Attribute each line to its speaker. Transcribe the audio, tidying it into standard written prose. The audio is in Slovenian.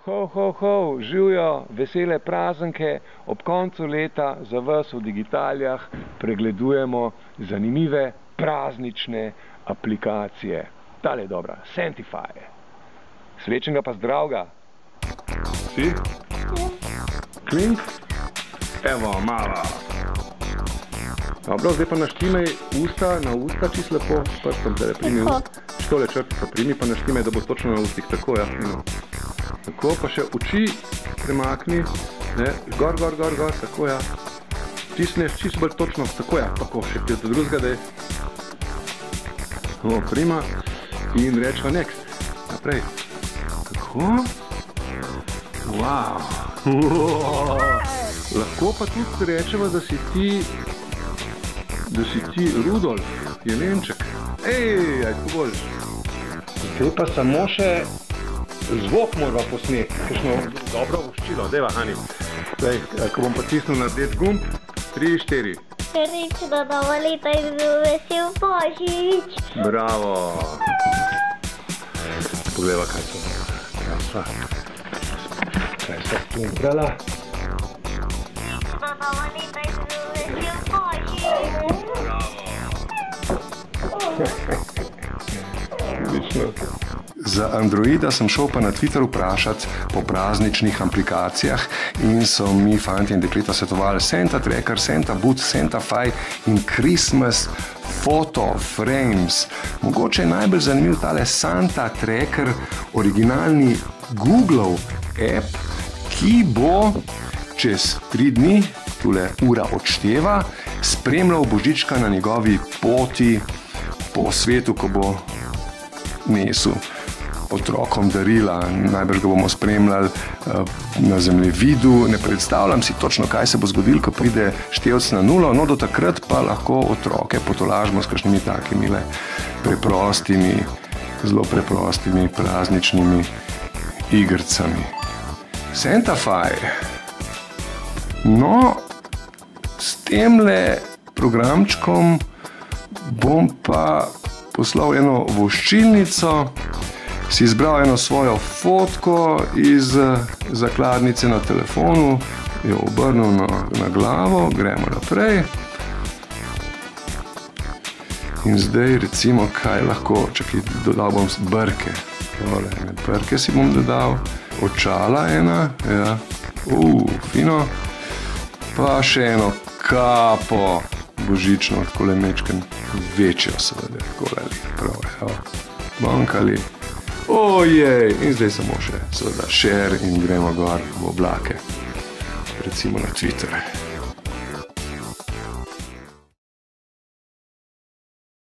Speaker 1: Ho, živijo vesele praznike, ob koncu leta za vas v Digitalijah pregledujemo zanimive praznične aplikacije. Tale je dobra, Sentify. Srečnega pa zdravga. Si? Klink? Evo, mala. Dobro, zdaj pa naštimaj usta na usta čisto lepo, s prstom zdaj primi štole črtico, primi pa naštimaj, da bo točno na ustih, tako ja. Tako, pa še oči premakni, ne, gor, tako ja. Stisneš čisto bolj točno, tako ja, tako, še pil do drugega, da je. O, prima in rečva next, naprej. Tako. Wow. Lahko pa tudi rečeva, da si ti Rudolf, jelenček. Ej, aj tako boljš. Zdaj pa samo še zvok morava posneti, kakšno dobro voščilo. Deva, Hani. Zdaj, ko bom potisnil na rdečo gumb, 3, 4.
Speaker 2: Srečno novo leto in vesel Božič.
Speaker 1: Bravo. Poglejva, kaj so. Kaj so tumprala.
Speaker 2: Srečno novo leto in vesel Božič.
Speaker 1: Odlično. Za Androida sem šel pa na Twitter vprašati po prazničnih aplikacijah in so mi fanti in dekleta svetovali Santa Tracker, Santa Boot, Sentify in Christmas Photo Frames. Mogoče je najbolj zanimiv tale Santa Tracker, originalni Googlov app, ki bo čez 3 dni, tule ura odšteva, spremljal Božička na njegovi poti po svetu, ko bo nesel otrokom darila. Najbrž ga bomo spremljali na zemljevidu. Ne predstavljam si točno, kaj se bo zgodilo, ko pride števc na 0, no do takrat pa lahko otroke potolažimo s kakšnimi takimi preprostimi, zelo preprostimi prazničnimi igricami. Sentify. No, s temle programčkom bom pa poslal eno voščilnico, si izbral eno svojo fotko iz zakladnice na telefonu, jo obrnil na glavo, gremo naprej. In zdaj recimo, kaj lahko, čakaj, dodal bom brke. Tole, brke si bom dodal, očala ena, ja, fino, pa še eno kapo božično, takole mečken večjo seveda, takole prav, ja, bankali. Ojej, in zdaj samo še seveda share in gremo gor v oblake, recimo na Twitter.